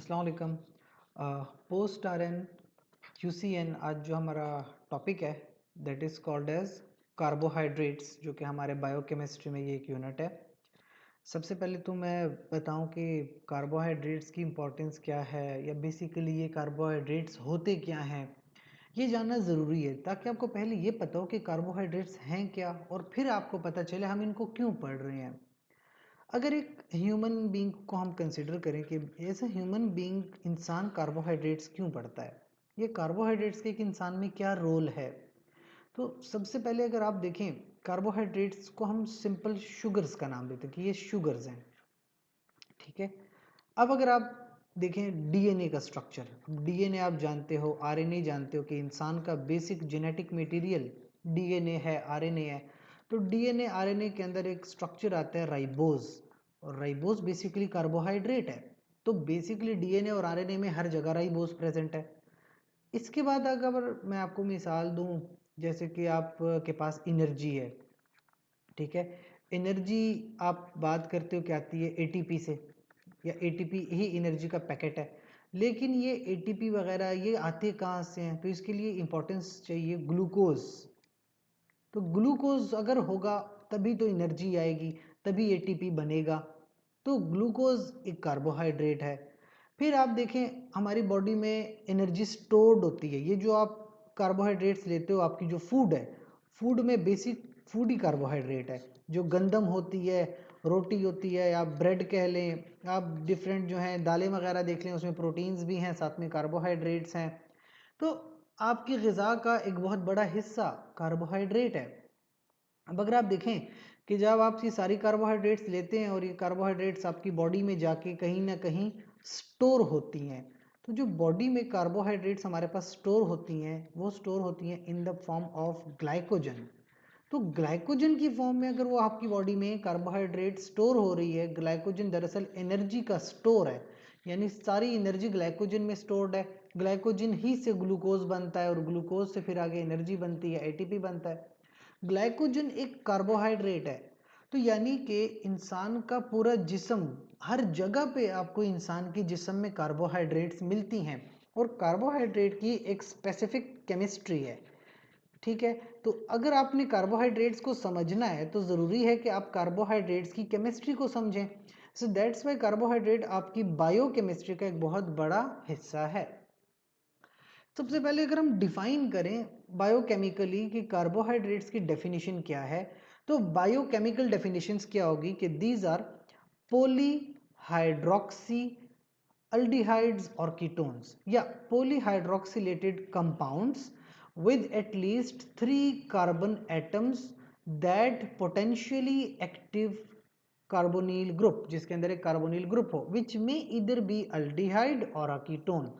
अस्सलाम वालेकुम। Post are N QCN आज जो हमारा टॉपिक है that is called as carbohydrates, जो कि हमारे बायोकेमिस्ट्री में ये एक यूनिट है। सबसे पहले तो मैं बताऊं कि कार्बोहाइड्रेट्स की इम्पोर्टेंस क्या है, या बेसिकली ये कार्बोहाइड्रेट्स होते क्या हैं, ये जानना ज़रूरी है ताकि आपको पहले ये पता हो कि कार्बोहाइड्रेट्स हैं क्या, और फिर आपको पता चले हम इनको क्यों पढ़ रहे हैं। अगर एक ह्यूमन बीइंग को हम कंसिडर करें कि एज ए ह्यूमन बीइंग इंसान कार्बोहाइड्रेट्स क्यों पढ़ता है, ये कार्बोहाइड्रेट्स के एक इंसान में क्या रोल है, तो सबसे पहले अगर आप देखें कार्बोहाइड्रेट्स को हम सिंपल शुगर्स का नाम देते हैं कि ये शुगर्स हैं। ठीक है। अब अगर आप देखें डीएनए का स्ट्रक्चर, डीएनए आप जानते हो, आरएनए जानते हो कि इंसान का बेसिक जेनेटिक मटेरियल डीएनए है, आरएनए है। तो डीएनए आरएनए के अंदर एक स्ट्रक्चर आता है राइबोज, और राइबोज बेसिकली कार्बोहाइड्रेट है। तो बेसिकली डीएनए और आरएनए में हर जगह राइबोज प्रेजेंट है। इसके बाद अगर मैं आपको मिसाल दूं, जैसे कि आप के पास एनर्जी है, ठीक है। एनर्जी आप बात करते हो क्या आती है, एटीपी से, या एटीपी ही एनर्जी का पैकेट है। लेकिन ये एटीपी वगैरह ये आते कहाँ से हैं, तो इसके लिए इंपॉर्टेंस चाहिए ग्लूकोज। तो ग्लूकोज अगर होगा तभी तो एनर्जी आएगी, तभी एटीपी बनेगा। तो ग्लूकोज एक कार्बोहाइड्रेट है। फिर आप देखें हमारी बॉडी में एनर्जी स्टोर्ड होती है। ये जो आप कार्बोहाइड्रेट्स लेते हो, आपकी जो फूड है, फूड में बेसिक फूड ही कार्बोहाइड्रेट है। जो गंदम होती है, रोटी होती है, या ब्रेड कह लें, आप डिफरेंट जो हैं दालें वगैरह देख लें, उसमें प्रोटीन्स भी हैं, साथ में कार्बोहाइड्रेट्स हैं। तो आपकी ग़िज़ा का एक बहुत बड़ा हिस्सा कार्बोहाइड्रेट है। अब अगर आप देखें कि जब आप ये सारी कार्बोहाइड्रेट्स लेते हैं और ये कार्बोहाइड्रेट्स आपकी बॉडी में जाके कहीं ना कहीं स्टोर होती हैं, तो जो बॉडी में कार्बोहाइड्रेट्स हमारे पास स्टोर होती हैं, वो स्टोर होती हैं in the form of glycogen. तो ग्लाइकोजन की फॉर्म में अगर वो आपकी बॉडी में कार्बोहाइड्रेट स्टोर हो रही है, ग्लाइकोजन दरअसल एनर्जी का स्टोर है, यानी सारी एनर्जी ग्लाइकोजन में स्टोर्ड है। ग्लाइकोजन ही से ग्लूकोज बनता है, और ग्लूकोज से फिर आगे एनर्जी बनती है, एटीपी बनता है। ग्लाइकोजन एक कार्बोहाइड्रेट है। तो यानी कि इंसान का पूरा जिस्म, हर जगह पे आपको इंसान के जिस्म में कार्बोहाइड्रेट्स मिलती हैं, और कार्बोहाइड्रेट की एक स्पेसिफिक केमिस्ट्री है। ठीक है। तो अगर आपने कार्बोहाइड्रेट्स को समझना है तो ज़रूरी है कि आप कार्बोहाइड्रेट्स की केमिस्ट्री को समझें। सो दैट्स वाई कार्बोहाइड्रेट आपकी बायोकेमिस्ट्री का एक बहुत बड़ा हिस्सा है। सबसे पहले अगर हम डिफाइन करें बायोकेमिकली कि कार्बोहाइड्रेट्स की डेफिनेशन क्या है, तो बायोकेमिकल डेफिनेशंस क्या होगी कि these are polyhydroxy aldehydes or ketones, या polyhydroxylated compounds with at least 3 carbon atoms that potentially active carbonyl group, जिसके अंदर एक कार्बोनिल ग्रुप हो, which may either be aldehyde or a ketone।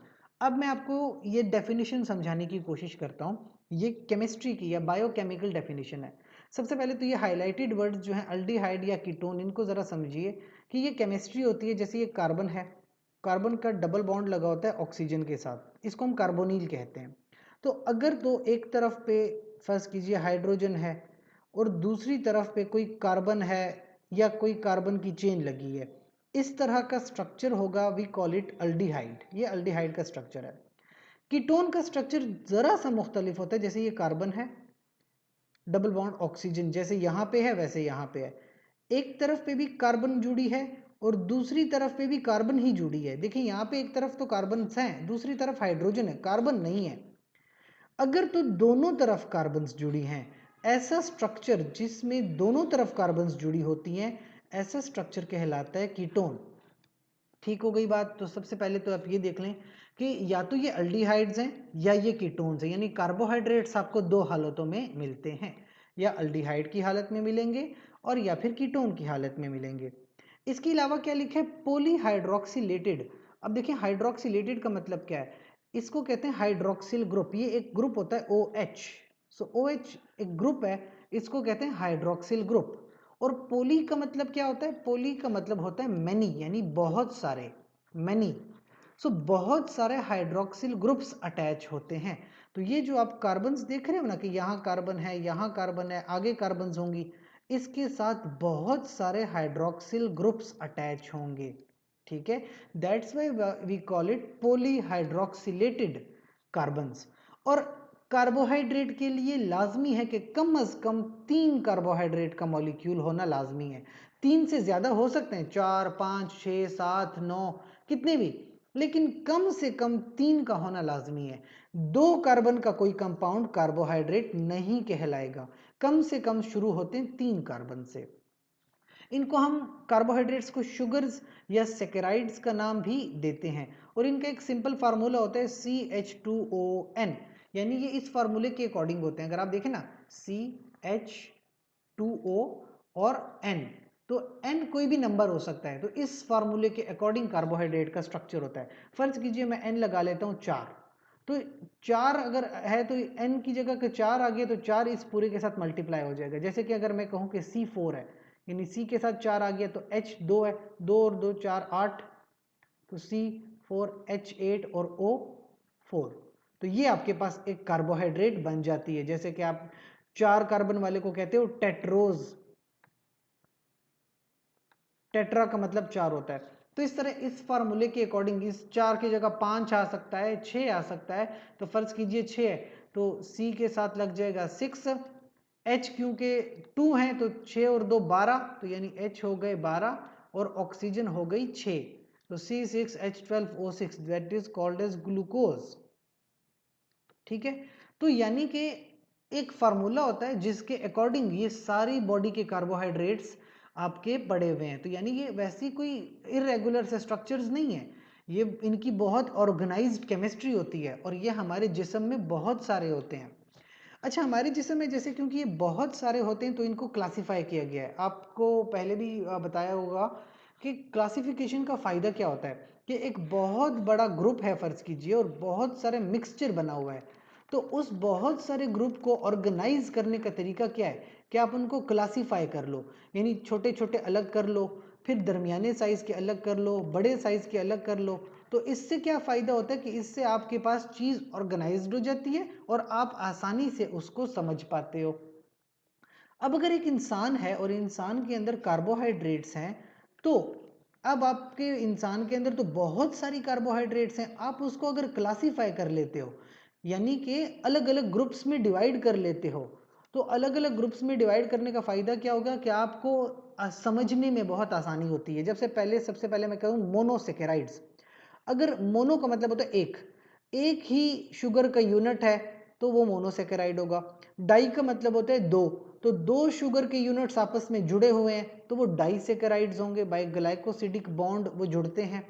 अब मैं आपको ये डेफिनेशन समझाने की कोशिश करता हूँ। ये केमिस्ट्री की या बायोकेमिकल डेफिनेशन है। सबसे पहले तो ये हाईलाइटेड वर्ड्स जो हैं अल्डिहाइड या कीटोन, इनको ज़रा समझिए कि ये केमिस्ट्री होती है। जैसे ये कार्बन है, कार्बन का डबल बॉन्ड लगा होता है ऑक्सीजन के साथ, इसको हम कार्बोनिल कहते हैं। तो अगर तो एक तरफ पे फर्ज कीजिए हाइड्रोजन है, और दूसरी तरफ पे कोई कार्बन है या कोई कार्बन की चेन लगी है, इस तरह का स्ट्रक्चर होगा, वी कॉल इट अल्डिहाइड। ये अल्डिहाइड का स्ट्रक्चर है। कीटोन का स्ट्रक्चर ज़रा सा मुख्तलिफ होता है। जैसे ये कार्बन है, डबल बॉन्ड ऑक्सीजन, जैसे यहाँ पे है वैसे यहाँ पे है। एक तरफ पे भी कार्बन जुड़ी है और दूसरी तरफ पे भी कार्बन ही जुड़ी है। देखिए यहाँ पे एक तरफ तो कार्बन हैं, दूसरी तरफ हाइड्रोजन है, कार्बन नहीं है। अगर तो दोनों तरफ कार्बन जुड़ी हैं, ऐसा स्ट्रक्चर जिसमें दोनों तरफ कार्बन जुड़ी होती हैं, ऐसा स्ट्रक्चर कहलाता है कीटोन। ठीक हो गई बात। तो सबसे पहले तो आप ये देख लें कि या तो ये अल्डिहाइड्स हैं या ये कीटोन्स हैं, यानी कार्बोहाइड्रेट्स आपको दो हालतों में मिलते हैं, या अल्डिहाइड की हालत में मिलेंगे और या फिर कीटोन की हालत में मिलेंगे। इसके अलावा क्या लिखा है, पॉलीहाइड्रोक्सिलेटेड। अब देखिए हाइड्रोक्सिलेटेड का मतलब क्या है, इसको कहते हैं हाइड्रोक्सिल ग्रुप। ये एक ग्रुप होता है OH। सो OH एक ग्रुप है, इसको कहते हैं हाइड्रोक्सिल ग्रुप। और पोली का मतलब क्या होता है, पोली का मतलब होता है मैनी, यानी बहुत सारे, मैनी। सो बहुत सारे हाइड्रोक्सिल ग्रुप्स अटैच होते हैं। तो ये जो आप कार्बन्स देख रहे हो ना कि यहाँ कार्बन है, यहाँ कार्बन है, आगे कार्बन्स होंगी, इसके साथ बहुत सारे हाइड्रोक्सिल ग्रुप्स अटैच होंगे। ठीक है, that's why we call it polyhydroxylated carbons. और कार्बोहाइड्रेट के लिए लाजमी है कि कम से कम 3 कार्बोहाइड्रेट का मॉलिक्यूल होना लाजमी है। 3 से ज्यादा हो सकते हैं, 4, 5, 6, 7, 9, कितने भी, लेकिन कम से कम 3 का होना लाजमी है। 2 कार्बन का कोई कंपाउंड कार्बोहाइड्रेट नहीं कहलाएगा, कम से कम शुरू होते हैं 3 कार्बन से। इनको हम कार्बोहाइड्रेट्स को शुगर्स या सेकेराइड्स का नाम भी देते हैं, और इनका एक सिंपल फार्मूला होता है CH2ON, यानी ये इस फार्मूले के अकॉर्डिंग होते हैं। अगर आप देखें ना, CH2O और N, तो N कोई भी नंबर हो सकता है, तो इस फार्मूले के अकॉर्डिंग कार्बोहाइड्रेट का स्ट्रक्चर होता है। फर्ज कीजिए मैं N लगा लेता हूँ 4, तो 4 अगर है तो N की जगह के 4 आ गया तो 4 इस पूरे के साथ मल्टीप्लाई हो जाएगा। जैसे कि अगर मैं कहूँ कि C4 है, यानी C के साथ 4 आ गया तो H 2 है, 2 और 2 4 8, तो C4 H8 और O4, तो ये आपके पास एक कार्बोहाइड्रेट बन जाती है। जैसे कि आप 4 कार्बन वाले को कहते हो टेट्रोज, टेट्रा का मतलब 4 होता है। तो इस तरह इस फार्मूले के अकॉर्डिंग इस 4 की जगह 5 आ सकता है, 6 आ सकता है। तो फर्ज कीजिए 6 है तो C के साथ लग जाएगा 6, H क्योंकि 2 है तो 6 और 2 12, तो यानी H हो गए 12 और ऑक्सीजन हो गई 6, तो C6H12O6 that is called as glucose. ठीक है, तो यानी कि एक फार्मूला होता है जिसके अकॉर्डिंग ये सारी बॉडी के कार्बोहाइड्रेट्स आपके पड़े हुए हैं। तो यानी ये वैसी कोई इरेगुलर से स्ट्रक्चर्स नहीं है, ये इनकी बहुत ऑर्गेनाइज्ड केमिस्ट्री होती है, और ये हमारे जिस्म में बहुत सारे होते हैं। अच्छा, हमारे जिस्म में जैसे क्योंकि ये बहुत सारे होते हैं तो इनको क्लासिफाई किया गया है। आपको पहले भी बताया होगा कि क्लासिफिकेशन का फ़ायदा क्या होता है, कि एक बहुत बड़ा ग्रुप है फ़र्ज़ कीजिए और बहुत सारे मिक्सचर बना हुआ है, तो उस बहुत सारे ग्रुप को ऑर्गेनाइज करने का तरीका क्या है कि आप उनको क्लासीफाई कर लो, यानी छोटे छोटे अलग कर लो, फिर दरमियाने साइज़ के अलग कर लो, बड़े साइज़ के अलग कर लो। तो इससे क्या फ़ायदा होता है कि इससे आपके पास चीज़ ऑर्गेनाइज्ड हो जाती है और आप आसानी से उसको समझ पाते हो। अब अगर एक इंसान है और इंसान के अंदर कार्बोहाइड्रेट्स हैं, तो अब आपके इंसान के अंदर तो बहुत सारी कार्बोहाइड्रेट्स हैं, आप उसको अगर क्लासीफाई कर लेते हो, यानी कि अलग अलग ग्रुप्स में डिवाइड कर लेते हो, तो अलग अलग ग्रुप्स में डिवाइड करने का फ़ायदा क्या होगा कि आपको समझने में बहुत आसानी होती है। सबसे पहले मैं कहूँ मोनोसेकेराइड्स। अगर मोनो का मतलब होता है एक ही शुगर का यूनिट है तो वो मोनोसेकेराइड होगा। डाई का मतलब होता है दो, तो 2 शुगर के यूनिट्स आपस में जुड़े हुए हैं तो वो डाइसेकेराइड्स होंगे, बाय ग्लाइकोसिडिक बॉन्ड वो जुड़ते हैं।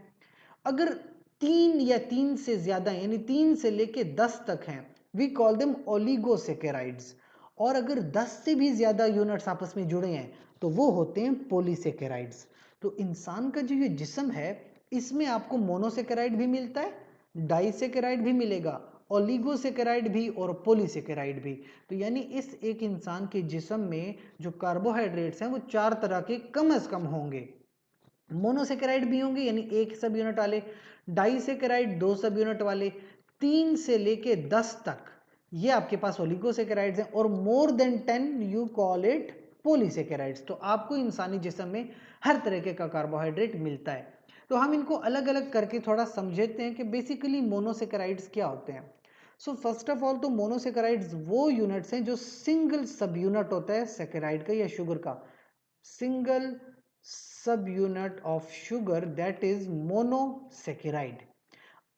अगर 3 या 3 से ज्यादा यानी 3 से लेके 10 तक हैं, वी कॉल देम ओलिगोसेकेराइड्स। और अगर 10 से भी ज्यादा यूनिट्स आपस में जुड़े हैं तो वो होते हैं पॉलीसेकेराइड्स। तो इंसान का जो ये जिस्म है इसमें आपको मोनोसेकेराइड भी मिलता है, डाइसेकेराइड भी मिलेगा, ओलिगोसेकेराइड भी और पॉलीसेकेराइड भी। तो यानी इस एक इंसान के जिस्म में जो कार्बोहाइड्रेट्स हैं वो 4 तरह के कम से कम होंगे। मोनोसेकेराइड भी होंगे यानी 1 सब यूनिट वाले, डाइसेकेराइड 2 सब यूनिट वाले, 3 से लेके 10 तक ये आपके पास ओलिगोसेकेराइड्स हैं, और more than 10 you call it polysaccharides. तो आपको इंसानी जिस्म में हर तरीके का कार्बोहाइड्रेट मिलता है। तो हम इनको अलग अलग करके थोड़ा समझते हैं कि बेसिकली मोनोसेकेराइड्स क्या होते हैं। सो फर्स्ट ऑफ ऑल तो मोनोसेकेराइड्स वो यूनिट्स हैं जो सिंगल सब यूनिट होता है सेकेराइड का या शुगर का, सिंगल सब unit of sugar that is monosaccharide.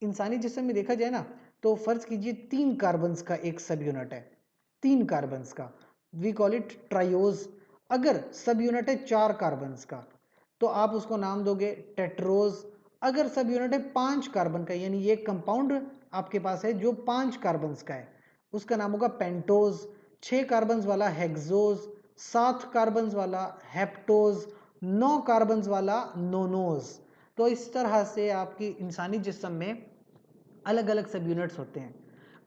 इंसानी जिस्म में देखा जाए ना तो फर्ज कीजिए 3 कार्बन्स का एक सब यूनिट है, 3 कार्बन्स का, वी कॉल इट ट्रायोज। अगर सब यूनिट है 4 कार्बन्स का तो आप उसको नाम दोगे टेट्रोज। अगर सब यूनिट है 5 कार्बन का यानी ये कंपाउंड आपके पास है जो 5 कार्बन्स का है, उसका नाम होगा पेंटोज। 6 कार्बन्स वाला हेक्सोज, 7 कार्बन्स वाला हेप्टोज, 9 कार्बन्स वाला नोनोज। तो इस तरह से आपकी इंसानी जिस्म में अलग अलग सब यूनिट्स होते हैं।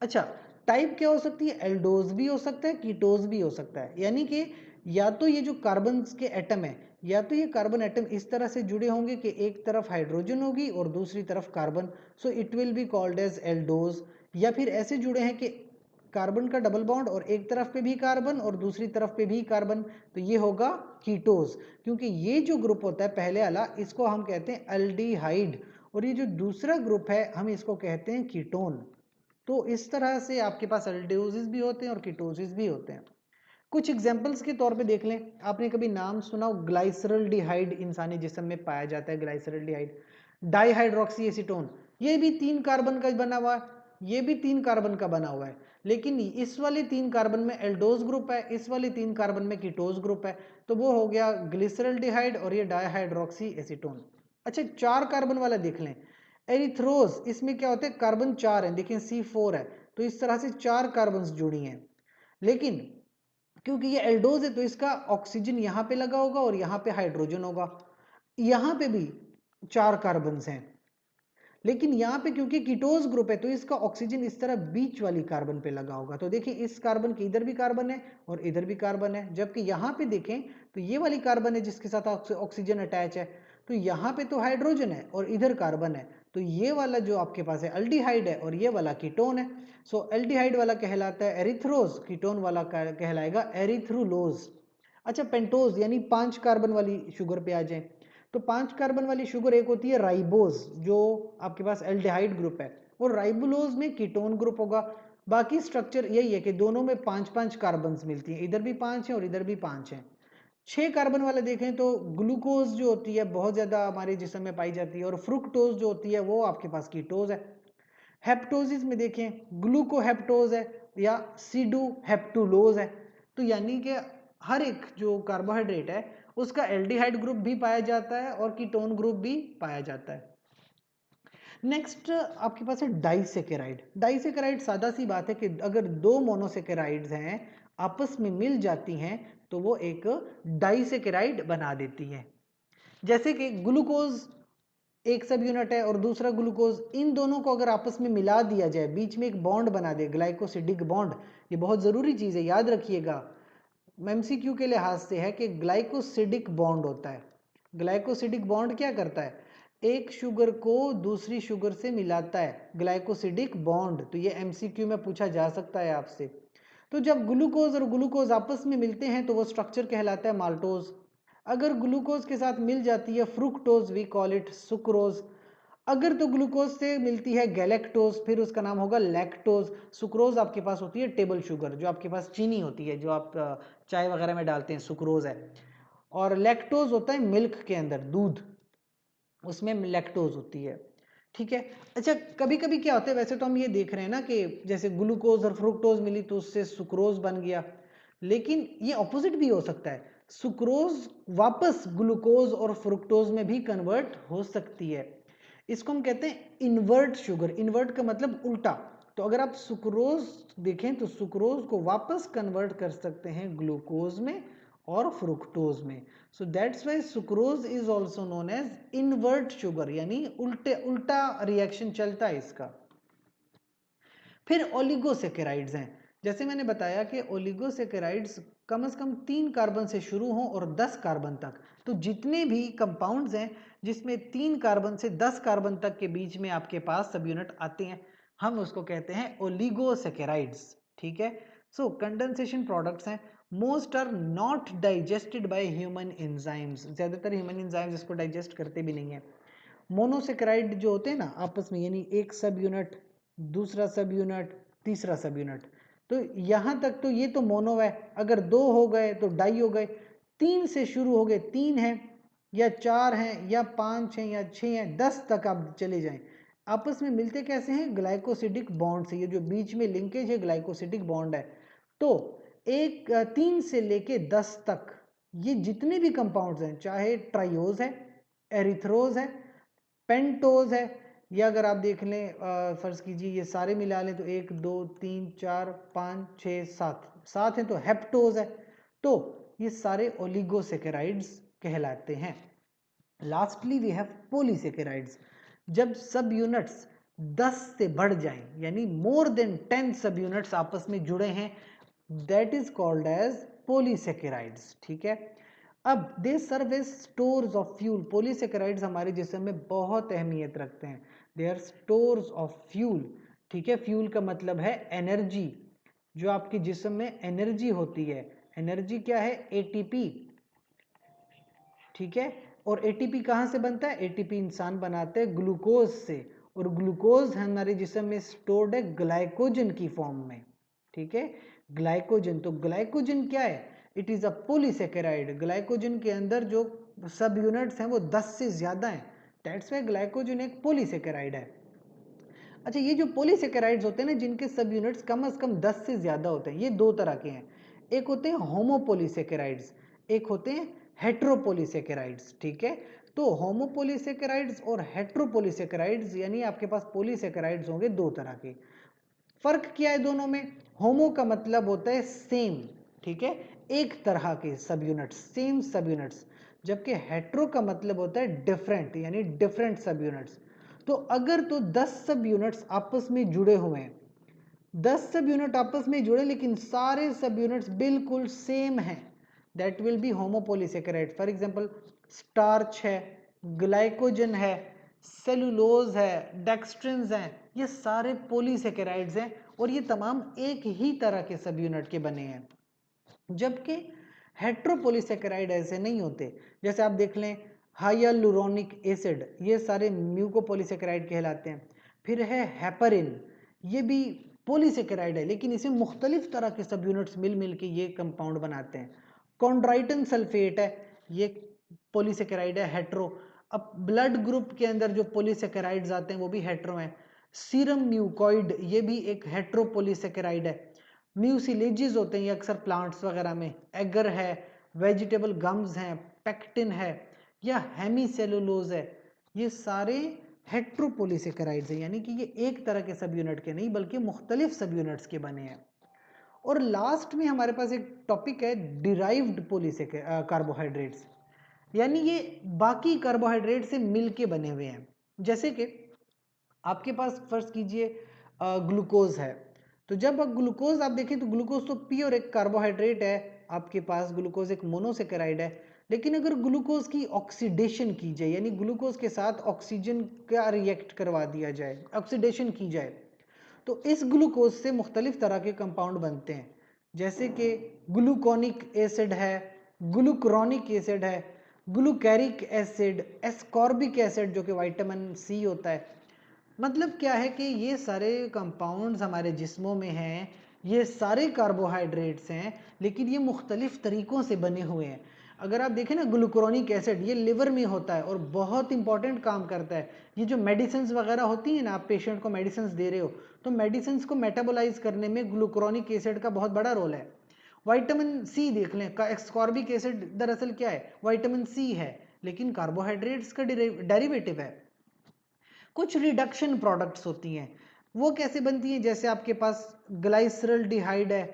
अच्छा, टाइप क्या हो सकती है, एल्डोज भी हो सकता है, कीटोज भी हो सकता है, यानी कि या तो ये जो कार्बन के एटम है या तो ये कार्बन एटम इस तरह से जुड़े होंगे कि एक तरफ हाइड्रोजन होगी और दूसरी तरफ carbon, so it will be called as aldose. या फिर ऐसे जुड़े हैं कि कार्बन का डबल बॉन्ड और एक तरफ पे भी कार्बन और दूसरी तरफ पे भी कार्बन, तो ये होगा कीटोज। क्योंकि ये जो ग्रुप होता है पहले वाला, इसको हम कहते हैं एल्डिहाइड, और ये जो दूसरा ग्रुप है हम इसको कहते हैं कीटोन। तो इस तरह से आपके पास एल्डिओसिस भी होते हैं और कीटोसिस भी होते हैं। कुछ एग्जांपल्स के तौर पे देख लें, आपने कभी नाम सुना हो ग्लाइसरल्डिहाइड, इंसानी जिस्म में पाया जाता है ग्लाइसरल्डिहाइड। डाइहाइड्रोक्सी एसीटोन, ये भी 3 कार्बन का बना हुआ है, ये भी 3 कार्बन का बना हुआ है, लेकिन इस वाले 3 कार्बन में एल्डोज ग्रुप है, इस वाले 3 कार्बन में कीटोज ग्रुप है, तो वो हो गया ग्लिसरल्डिहाइड और ये डाइहाइड्रोक्सी एसीटोन। अच्छा 4 कार्बन वाला देख लें, एरिथ्रोज, इसमें क्या होता है कार्बन 4 है, देखिए C4 है, तो इस तरह से 4 कार्बन जुड़ी हैं। लेकिन क्योंकि ये एल्डोज है तो इसका ऑक्सीजन यहाँ पे लगा होगा और यहाँ पे हाइड्रोजन होगा, यहाँ पे भी 4 कार्बन हैं, लेकिन यहाँ पे क्योंकि कीटोज ग्रुप है तो इसका ऑक्सीजन इस तरह बीच वाली कार्बन पे लगा होगा। तो देखिए इस कार्बन के इधर भी कार्बन है और इधर भी कार्बन है, जबकि यहाँ पे देखें तो ये वाली कार्बन है जिसके साथ ऑक्सीजन अटैच है, तो यहाँ पे तो हाइड्रोजन है और इधर कार्बन है, तो ये वाला जो आपके पास है एल्डिहाइड है और ये वाला कीटोन है। सो एल्डिहाइड वाला कहलाता है एरिथ्रोज, कीटोन वाला कहलाएगा एरिथ्रुलोज। अच्छा पेंटोज यानी 5 कार्बन वाली शुगर पे आ जाए, तो 5 कार्बन वाली शुगर एक होती है राइबोज, जो आपके पास एल्डिहाइड ग्रुप है, और राइबोलोज में कीटोन ग्रुप होगा। बाकी स्ट्रक्चर यही है कि दोनों में 5-5 कार्बन मिलती हैं, इधर भी 5 है और इधर भी 5 है। 6 कार्बन वाले देखें तो ग्लूकोज जो होती है बहुत ज्यादा हमारे जिस्म में पाई जाती है, और फ्रुक्टोज जो होती है वो आपके पास कीटोज है। हेप्टोसिस में देखें ग्लूकोहेप्टोज है या सीडू हेप्टुलोज है, तो यानी कि हर एक जो कार्बोहाइड्रेट है उसका एल्डिहाइड ग्रुप भी पाया जाता है और कीटोन ग्रुप भी पाया जाता है। नेक्स्ट आपके पास है डाइसेकेराइड। डाइसेकेराइड सादा सी बात है कि अगर 2 मोनोसेकेराइड्स हैं आपस में मिल जाती हैं तो वो एक डाइसेकेराइड बना देती है। जैसे कि ग्लूकोज एक सब यूनिट है और दूसरा ग्लूकोज, इन दोनों को अगर आपस में मिला दिया जाए, बीच में एक बॉन्ड बना दे, ग्लाइकोसिडिक बॉन्ड, ये बहुत जरूरी चीज है याद रखिएगा, एमसीक्यू के लिहाज से है कि ग्लाइकोसिडिक बॉन्ड होता है। ग्लाइकोसिडिक बॉन्ड क्या करता है, एक शुगर को दूसरी शुगर से मिलाता है, ग्लाइकोसिडिक बॉन्ड, तो ये एमसीक्यू में पूछा जा सकता है आपसे। तो जब ग्लूकोज और ग्लूकोज आपस में मिलते हैं तो वो स्ट्रक्चर कहलाता है माल्टोज। अगर ग्लूकोज के साथ मिल जाती है fructose, we call it sucrose. अगर तो ग्लूकोज से मिलती है गैलेक्टोज, फिर उसका नाम होगा लैक्टोज। सुक्रोज आपके पास होती है टेबल शुगर, जो आपके पास चीनी होती है, जो आप चाय वगैरह में डालते हैं, सुक्रोज है। और लैक्टोज होता है मिल्क के अंदर, दूध, उसमें लैक्टोज होती है। ठीक है। अच्छा कभी कभी क्या होता है, वैसे तो हम ये देख रहे हैं ना कि जैसे ग्लूकोज और फ्रुक्टोज मिली तो उससे सुक्रोज बन गया, लेकिन ये ऑपोजिट भी हो सकता है, सुक्रोज वापस ग्लूकोज और फ्रुक्टोज में भी कन्वर्ट हो सकती है। इसको हम कहते हैं इन्वर्ट शुगर। इन्वर्ट का मतलब उल्टा, तो अगर आप सुक्रोज देखें तो सुक्रोज को वापस कन्वर्ट कर सकते हैं ग्लूकोज में और फ्रुक्टोज में। So that's why sucrose is also known as invert sugar, यानी उल्टा रिएक्शन चलता है इसका। फिर ओलिगोसेकेराइड्स हैं। जैसे मैंने बताया कि ओलिगोसेकेराइड्स कम से कम 3 कार्बन से शुरू हों और 10 कार्बन तक, तो जितने भी कंपाउंड्स हैं जिसमें 3 कार्बन से 10 कार्बन तक के बीच में आपके पास सब यूनिट आते हैं, हम उसको कहते हैं ओलिगोसेकेराइड्स। ठीक है। सो कंडेंसेशन प्रोडक्ट्स हैं, most are not digested by human enzymes, ज्यादातर ह्यूमन एंजाइम्स इसको डाइजेस्ट करते भी नहीं है। मोनोसेकेराइड जो होते हैं ना आपस में, यानी एक सब यूनिट, दूसरा सब यूनिट, तीसरा सब यूनिट, तो यहां तक तो ये तो मोनो है, अगर 2 हो गए तो डाई हो गए, 3 से शुरू हो गए, 3 है या 4 हैं या 5 हैं या 6 हैं, 10 तक आप चले जाएं, आपस में मिलते कैसे हैं, ग्लाइकोसिडिक बॉन्ड से। ये जो बीच में लिंकेज है ग्लाइकोसिडिक बॉन्ड है। तो 3 से लेके 10 तक ये जितने भी कंपाउंड्स हैं, चाहे ट्राइओज है, एरिथ्रोज है, पेंटोज है, या अगर आप देख लें फर्ज कीजिए ये सारे मिला लें तो 1 2 3 4 5 6 7 हैं, तो हेप्टोज है। तो ये सारे ओलिगोसेकेराइड्स कहलाते हैं। Lastly we have polysaccharides. जब सब यूनिट्स 10 से बढ़ जाएं, यानी मोर देन 10 सब यूनिट्स आपस में जुड़े हैं, that is called as polysaccharides. ठीक है। अब they serve as stores of fuel. Polysaccharides हमारे जिस्म में बहुत अहमियत रखते हैं, they are stores of fuel. ठीक है। फ्यूल का मतलब है एनर्जी। जो आपके जिस्म में एनर्जी होती है, एनर्जी क्या है, एटीपी, ठीक है। और एटीपी कहाँ से बनता है, एटीपी इंसान बनाते हैं ग्लूकोज से, और ग्लूकोज हमारे जिस्म में स्टोर्ड है ग्लाइकोजन की फॉर्म में, ठीक है, ग्लाइकोजन। तो ग्लाइकोजन क्या है, it is a polysaccharide. Glycogen के अंदर जो सब यूनिट्स हैं वो 10 से ज्यादा हैं, दैट्स व्हाई ग्लाइकोजन एक पॉलीसेकेराइड है। अच्छा, ये जो पॉलीसेकेराइड्स होते हैं ना, जिनके सब यूनिट्स कम से कम 10 से ज्यादा होते हैं, ये दो तरह के हैं। एक होते हैं होमोपोलीसेकेराइड्स, एक होते हैं हेट्रोपोलीसेकेराइड्स, ठीक है। तो होमोपोलीसेकेराइड्स और हेट्रोपोलीसेकेराइड्स यानी आपके पास पॉलीसेकेराइड्स होंगे दो तरह के। फर्क क्या है दोनों में, होमो का मतलब होता है सेम, ठीक है, एक तरह के सब यूनिट्स, सेम सब यूनिट्स, जबकि हेट्रो का मतलब होता है डिफरेंट, यानी डिफरेंट सब यूनिट्स। तो अगर तो 10 सब यूनिट्स आपस में जुड़े हुए हैं, 10 सब यूनिट आपस में जुड़े लेकिन सारे सब यूनिट्स बिल्कुल सेम हैं, that will be homopolysaccharide. For example starch है, ग्लाइकोजन है, सेलुलोज है, डेक्स्ट्रिन्स हैं, ये सारे पॉलीसेकेराइड्स हैं और ये तमाम एक ही तरह के सब यूनिट के बने हैं। जबकि हेट्रोपोलीसेकेराइड ऐसे नहीं होते। जैसे आप देख लें हाइयालुरोनिक एसिड, ये सारे म्यूकोपोलीसेकेराइड कहलाते हैं। फिर है हेपरिन, ये भी पॉलीसेकेराइड है लेकिन इसे मुख्तलिफ तरह के सब यूनिट्स मिल मिल के ये कंपाउंड बनाते हैं। कॉन्ड्राइटन सल्फेट है, ये पॉलीसेकेराइड है, हेट्रो। अब ब्लड ग्रुप के अंदर जो पॉलीसेकेराइड्स आते हैं वो भी हेट्रो हैं। सीरम म्यूकॉइड, ये भी एक हेट्रोपोलीसेकेराइड है। म्यूसिलेजेस होते हैं ये अक्सर प्लांट्स वगैरह में, एगर है, वेजिटेबल गम्स हैं, पेक्टिन है या हेमीसेलुलोज है, ये सारे हेट्रोपोलीसेकेराइड्स हैं, यानी कि ये एक तरह के सब यूनिट के नहीं बल्कि मुख्तलिफ सब यूनिट्स के बने हैं। और लास्ट में हमारे पास एक टॉपिक है डिराइव्ड कार्बोहाइड्रेट्स, यानी ये बाकी कार्बोहाइड्रेट से मिलके बने हुए हैं। जैसे कि आपके पास फर्ज कीजिए ग्लूकोज है, तो जब ग्लूकोज आप देखें तो ग्लूकोज तो प्योर एक कार्बोहाइड्रेट है, आपके पास ग्लूकोज एक मोनोसेकेराइड है। लेकिन अगर ग्लूकोज की ऑक्सीडेशन की जाए, यानी ग्लूकोज के साथ ऑक्सीजन का रिएक्ट करवा दिया जाए, ऑक्सीडेशन की जाए, तो इस ग्लूकोज से मुख्तलिफ तरह के कंपाउंड बनते हैं। जैसे कि ग्लूकोनिक एसिड है, ग्लूक्रोनिक एसिड है, ग्लूकैरिक एसिड, एस्कॉर्बिक एसिड जो कि विटामिन सी होता है। मतलब क्या है कि ये सारे कंपाउंड्स हमारे जिस्मों में हैं, ये सारे कार्बोहाइड्रेट्स हैं लेकिन ये मुख्तलिफ तरीक़ों से बने हुए हैं। अगर आप देखें ना ग्लूक्रोनिक एसिड, ये लिवर में होता है और बहुत इंपॉर्टेंट काम करता है। ये जो मेडिसिन वगैरह होती हैं ना, आप पेशेंट को मेडिसिन दे रहे हो तो मेडिसिन को मेटाबोलाइज करने में ग्लूक्रोनिक एसिड का बहुत बड़ा रोल है। विटामिन सी देख लें, एस्कॉर्बिक एसिड दरअसल क्या है, विटामिन सी है लेकिन कार्बोहाइड्रेट्स का डेरिवेटिव है। कुछ रिडक्शन प्रोडक्ट्स होती हैं, वो कैसे बनती हैं, जैसे आपके पास ग्लाइसरल डिहाइड है,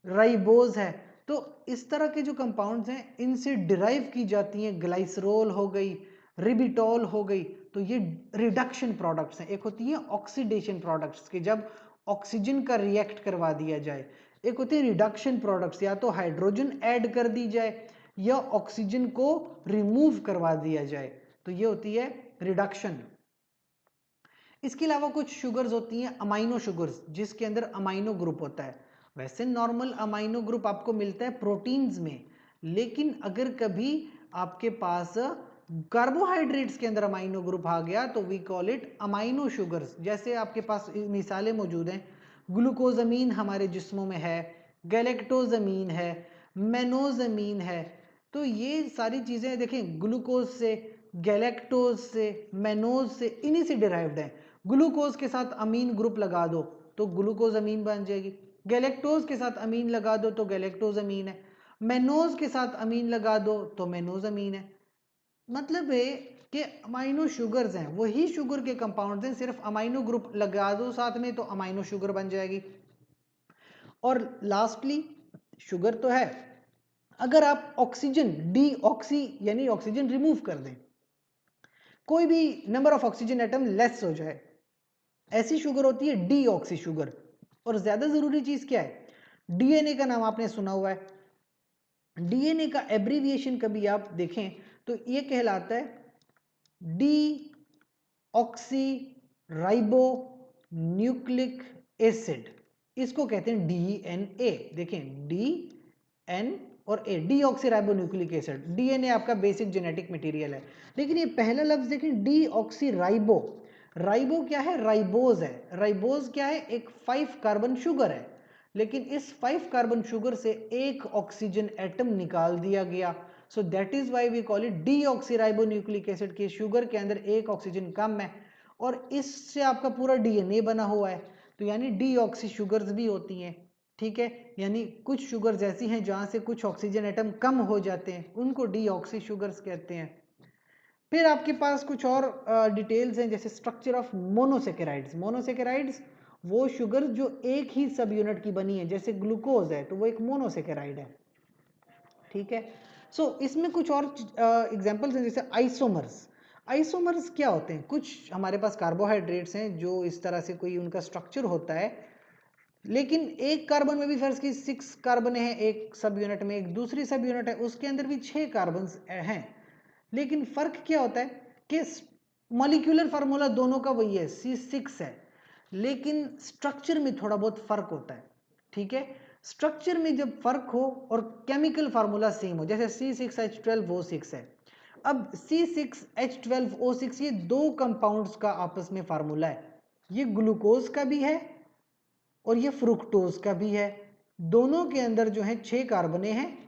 राइबोज है। तो इस तरह के जो कंपाउंड्स हैं इनसे डिराइव की जाती हैं, ग्लाइसरोल हो गई, रिबिटॉल हो गई, तो ये रिडक्शन प्रोडक्ट्स हैं। एक होती है ऑक्सीडेशन प्रोडक्ट्स के जब ऑक्सीजन का रिएक्ट करवा दिया जाए, एक होती है रिडक्शन प्रोडक्ट्स या तो हाइड्रोजन ऐड कर दी जाए या ऑक्सीजन को रिमूव करवा दिया जाए, तो ये होती है रिडक्शन। इसके अलावा कुछ शुगर्स होती हैं अमाइनो शुगर्स, जिसके अंदर अमाइनो ग्रुप होता है। वैसे नॉर्मल अमाइनो ग्रुप आपको मिलता है प्रोटीन्स में, लेकिन अगर कभी आपके पास कार्बोहाइड्रेट्स के अंदर अमाइनो ग्रुप आ गया तो we call it amino sugars. जैसे आपके पास मिसालें मौजूद हैं, ग्लूकोजमीन हमारे जिस्मों में है, गैलेक्टोजमीन है, मेनोजमीन है। तो ये सारी चीज़ें देखें ग्लूकोज से, गैलेक्टोज से, मेनोज से, इन्हीं से डिराइव्ड है। ग्लूकोज के साथ अमीन ग्रुप लगा दो तो ग्लूकोज अमीन बन जाएगी, गैलेक्टोज के साथ अमीन लगा दो तो गैलेक्टोज अमीन है, मेनोज के साथ अमीन लगा दो तो मेनोज अमीन है। मतलब है कि अमाइनो शुगर्स हैं, वही शुगर के कंपाउंड्स हैं, सिर्फ अमाइनो ग्रुप लगा दो साथ में तो अमाइनो शुगर बन जाएगी। और लास्टली शुगर तो है, अगर आप ऑक्सीजन डी ऑक्सी यानी ऑक्सीजन रिमूव कर दें, कोई भी number of oxygen atom less हो जाए, ऐसी शुगर होती है डी ऑक्सी शुगर। और ज्यादा जरूरी चीज क्या है, डीएनए का नाम आपने सुना हुआ है, डीएनए का एब्रीविएशन कभी आप देखें तो ये कहलाता है D oxy ribo nucleic acid. इसको कहते हैं डीएनए। देखें डीएन और ए, डीऑक्सीराइबोन्यूक्लिक एसिड। डीएनए आपका बेसिक जेनेटिक मटेरियल है। लेकिन ये पहला लफ्ज देखें डीऑक्सीराइबो। राइबो क्या है? राइबोज है। राइबोज क्या है? एक 5 कार्बन शुगर है। लेकिन इस 5 कार्बन शुगर से एक ऑक्सीजन एटम निकाल दिया गया, so that is why we call it deoxyribonucleic acid. की शुगर के अंदर एक ऑक्सीजन कम है और इससे आपका पूरा डीएनए बना हुआ है। तो यानी डीऑक्सी शुगर्स भी होती हैं, ठीक है। यानी कुछ शुगर्स ऐसी हैं जहां से कुछ ऑक्सीजन एटम कम हो जाते हैं, उनको डीऑक्सी शुगर्स कहते हैं। फिर आपके पास कुछ और डिटेल्स हैं, जैसे स्ट्रक्चर ऑफ मोनोसेकेराइड्स। मोनोसेकेराइड्स वो शुगर जो एक ही सब यूनिट की बनी है, जैसे ग्लूकोज है तो वो एक मोनोसेकेराइड है, ठीक है। सो इसमें कुछ और एग्जांपल्स हैं, जैसे आइसोमर्स। आइसोमर्स क्या होते हैं? कुछ हमारे पास कार्बोहाइड्रेट्स हैं जो इस तरह से कोई उनका स्ट्रक्चर होता है, लेकिन एक कार्बन में भी फर्ज की 6 कार्बन है एक सब यूनिट में, एक दूसरी सब यूनिट है उसके अंदर भी 6 कार्बन हैं। लेकिन फर्क क्या होता है कि मॉलिक्यूलर फार्मूला दोनों का वही है, C6 है, लेकिन स्ट्रक्चर में थोड़ा बहुत फर्क होता है, ठीक है। स्ट्रक्चर में जब फर्क हो और केमिकल फार्मूला सेम हो, जैसे C6H12O6 है। अब C6H12O6 ये दो कंपाउंड्स का आपस में फार्मूला है, ये ग्लूकोज का भी है और ये फ्रुक्टोज का भी है। दोनों के अंदर जो है 6 कार्बने हैं,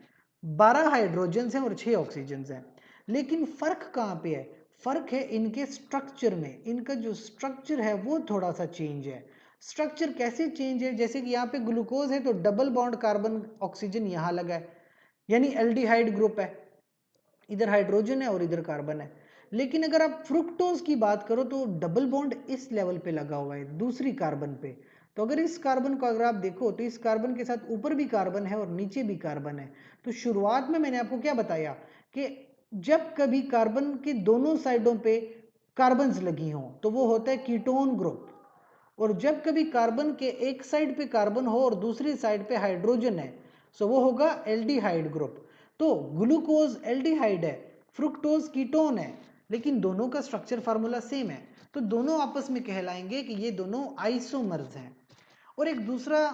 12 हाइड्रोजन हैं और 6 ऑक्सीजन हैं। लेकिन फर्क कहाँ पे है? फर्क है इनके स्ट्रक्चर में। इनका जो स्ट्रक्चर है वो थोड़ा सा चेंज है। स्ट्रक्चर कैसे चेंज है? जैसे कि यहाँ पे ग्लूकोज है तो डबल बॉन्ड कार्बन ऑक्सीजन यहाँ लगा है, यानी एल्डिहाइड ग्रुप है, इधर हाइड्रोजन है और इधर कार्बन है। लेकिन अगर आप फ्रुक्टोज की बात करो तो डबल बॉन्ड इस लेवल पे लगा हुआ है, दूसरी कार्बन पे। तो अगर इस कार्बन को अगर आप देखो तो इस कार्बन के साथ ऊपर भी कार्बन है और नीचे भी कार्बन है। तो शुरुआत में मैंने आपको क्या बताया कि जब कभी कार्बन के दोनों साइडों पे कार्बन्स लगी हों तो वो होता है कीटोन ग्रुप, और जब कभी कार्बन के एक साइड पे कार्बन हो और दूसरी साइड पे हाइड्रोजन है, सो वो होगा एल्डिहाइड ग्रुप। तो ग्लूकोज एल्डिहाइड है, फ्रुक्टोज कीटोन है, लेकिन दोनों का स्ट्रक्चर फार्मूला सेम है, तो दोनों आपस में कहलाएंगे कि ये दोनों आइसोमर्स हैं। और एक दूसरा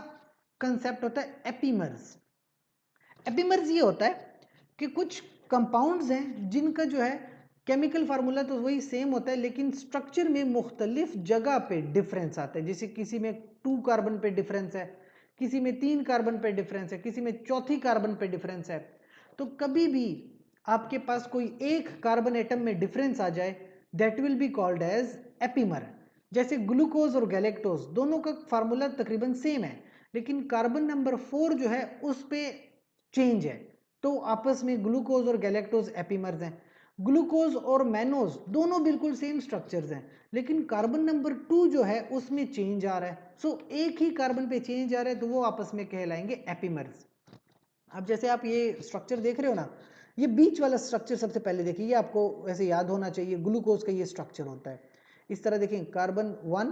कंसेप्ट होता है एपीमर्स। एपीमर्स ये होता है कि कुछ कंपाउंड्स हैं जिनका जो है केमिकल फार्मूला तो वही सेम होता है, लेकिन स्ट्रक्चर में मुख्तलिफ जगह पे डिफरेंस आता है। जैसे किसी में 2 कार्बन पे डिफरेंस है, किसी में 3 कार्बन पे डिफरेंस है, किसी में चौथी कार्बन पे डिफरेंस है। तो कभी भी आपके पास कोई एक कार्बन एटम में डिफरेंस आ जाए, that will be called as epimer. जैसे ग्लूकोज और गैलेक्टोज दोनों का फार्मूला तकरीबन सेम है, लेकिन कार्बन नंबर 4 जो है उस पे चेंज है, तो आपस में ग्लूकोज और गैलेक्टोज एपीमर्स हैं। ग्लूकोज और मैनोज दोनों बिल्कुल सेम स्ट्रक्चर्स हैं, लेकिन कार्बन नंबर 2 जो है उसमें चेंज आ रहा है। सो एक ही कार्बन पे चेंज आ रहा है तो वो आपस में कहलाएंगे एपीमर्स। अब जैसे आप ये स्ट्रक्चर देख रहे हो ना, ये बीच वाला स्ट्रक्चर सबसे पहले देखिए, ये आपको वैसे याद होना चाहिए, ग्लूकोज का ये स्ट्रक्चर होता है इस तरह। देखें कार्बन 1,